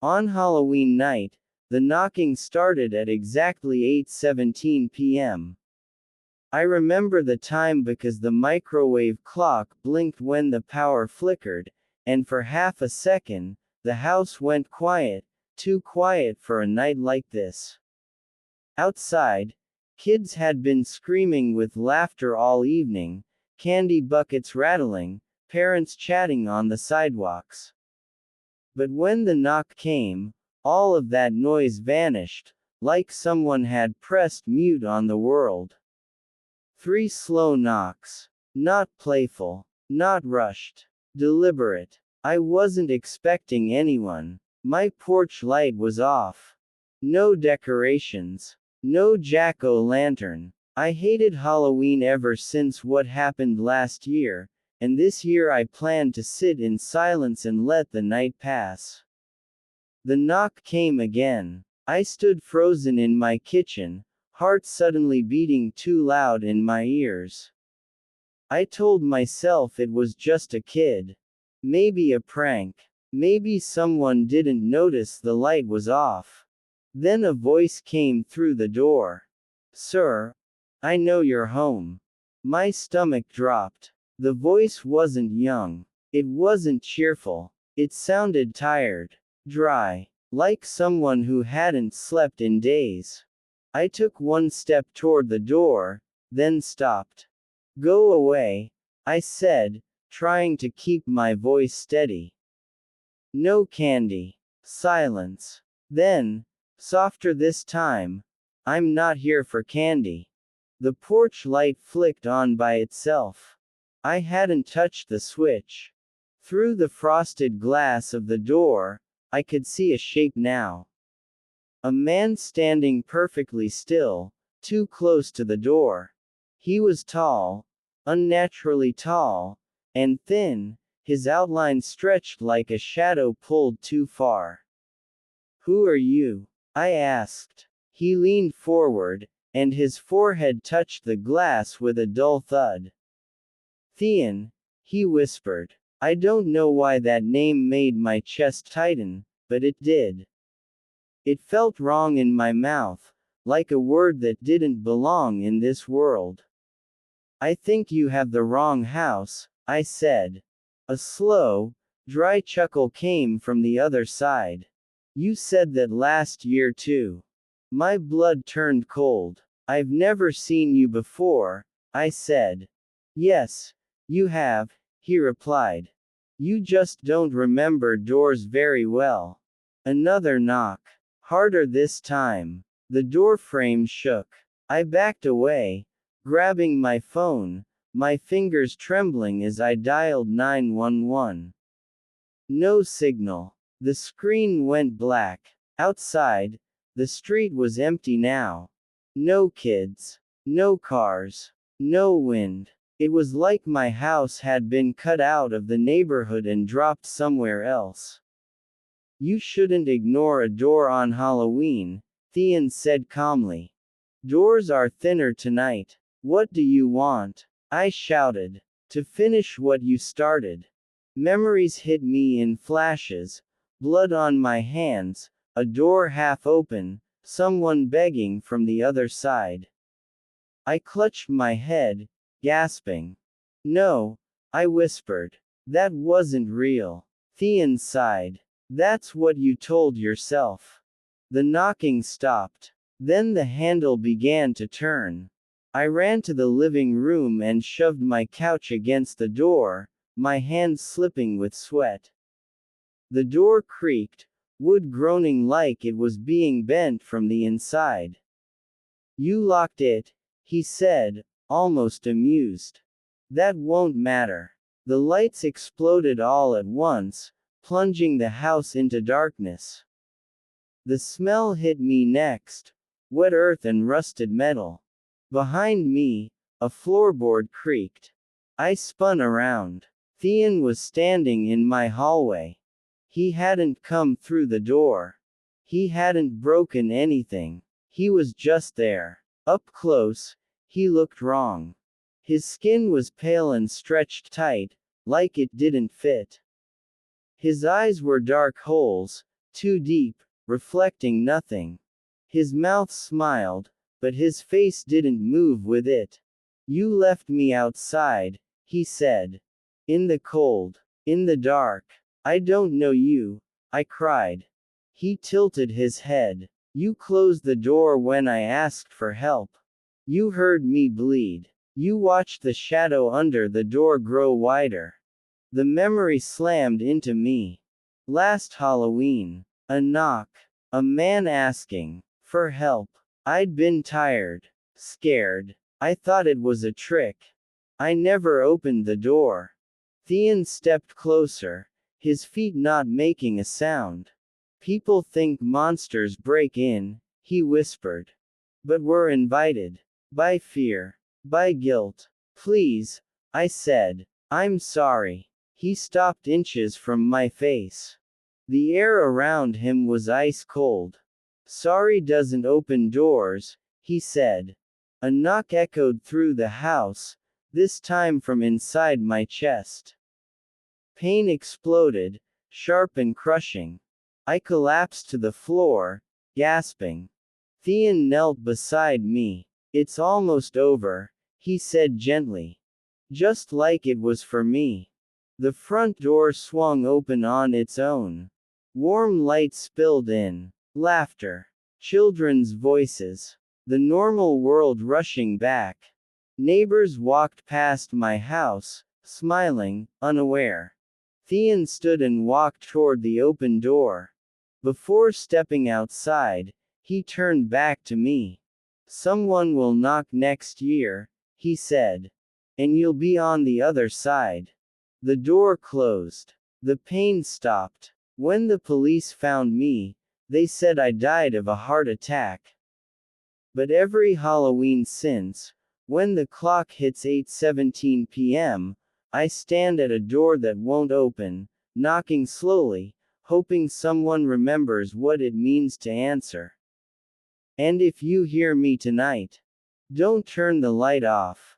On Halloween night, the knocking started at exactly 8:17 p.m. I remember the time because the microwave clock blinked when the power flickered, and for half a second, the house went quiet, too quiet for a night like this. Outside, kids had been screaming with laughter all evening, candy buckets rattling, parents chatting on the sidewalks. But when the knock came, all of that noise vanished, like someone had pressed mute on the world. 3 slow knocks. Not playful. Not rushed. Deliberate. I wasn't expecting anyone. My porch light was off. No decorations. No jack-o'-lantern. I hated Halloween ever since what happened last year, and this year I planned to sit in silence and let the night pass. The knock came again. I stood frozen in my kitchen, heart suddenly beating too loud in my ears. I told myself it was just a kid. Maybe a prank. Maybe someone didn't notice the light was off. Then a voice came through the door. "Sir, I know you're home." My stomach dropped. The voice wasn't young. It wasn't cheerful. It sounded tired. Dry. Like someone who hadn't slept in days. I took one step toward the door, then stopped. "Go away," I said, trying to keep my voice steady. No candy. Silence. Then, softer this time, "I'm not here for candy." The porch light flicked on by itself. I hadn't touched the switch. Through the frosted glass of the door, I could see a shape now. A man standing perfectly still, too close to the door. He was tall, unnaturally tall, and thin, his outline stretched like a shadow pulled too far. "Who are you?" I asked. He leaned forward, and his forehead touched the glass with a dull thud. "THEAN," he whispered. I don't know why that name made my chest tighten, but it did. It felt wrong in my mouth, like a word that didn't belong in this world. "I think you have the wrong house," I said. A slow, dry chuckle came from the other side. "You said that last year too." My blood turned cold. "I've never seen you before," I said. "Yes, you have," he replied. "You just don't remember doors very well." Another knock. Harder this time. The door frame shook. I backed away, grabbing my phone, my fingers trembling as I dialed 911. No signal. The screen went black. Outside, the street was empty now. No kids. No cars. No wind. It was like my house had been cut out of the neighborhood and dropped somewhere else. "You shouldn't ignore a door on Halloween," THEAN said calmly. "Doors are thinner tonight." "What do you want?" I shouted. "To finish what you started." Memories hit me in flashes, blood on my hands, a door half open, someone begging from the other side. I clutched my head, gasping. "No," I whispered. "That wasn't real." THEAN sighed. "That's what you told yourself." The knocking stopped. Then the handle began to turn. I ran to the living room and shoved my couch against the door, my hands slipping with sweat. The door creaked, wood groaning like it was being bent from the inside. "You locked it," he said, almost amused. "That won't matter." The lights exploded all at once, plunging the house into darkness. The smell hit me next, wet earth and rusted metal. Behind me, a floorboard creaked. I spun around. THEAN was standing in my hallway. He hadn't come through the door. He hadn't broken anything. He was just there. Up close, he looked wrong. His skin was pale and stretched tight, like it didn't fit. His eyes were dark holes, too deep, reflecting nothing. His mouth smiled, but his face didn't move with it. You left me outside, he said. In the cold. In the dark. I don't know you, I cried. He tilted his head. You closed the door when I asked for help. You heard me bleed. You watched the shadow under the door grow wider. The memory slammed into me. Last Halloween. A knock. A man asking for help. I'd been tired. Scared. I thought it was a trick. I never opened the door. THEAN stepped closer, his feet not making a sound. People think monsters break in, he whispered. But we're invited. By fear. By guilt. Please, I said. I'm sorry. He stopped inches from my face. The air around him was ice cold. Sorry doesn't open doors, he said. A knock echoed through the house, this time from inside my chest. Pain exploded, sharp and crushing. I collapsed to the floor, gasping. THEAN knelt beside me. It's almost over, he said gently. Just like it was for me. The front door swung open on its own. Warm light spilled in. Laughter. Children's voices. The normal world rushing back. Neighbors walked past my house, smiling, unaware. THEAN stood and walked toward the open door. Before stepping outside, he turned back to me. Someone will knock next year, he said. And you'll be on the other side. The door closed. The pain stopped. When the police found me, they said I died of a heart attack. But every Halloween since, when the clock hits 8:17 p.m., I stand at a door that won't open, knocking slowly, hoping someone remembers what it means to answer. And if you hear me tonight, don't turn the light off.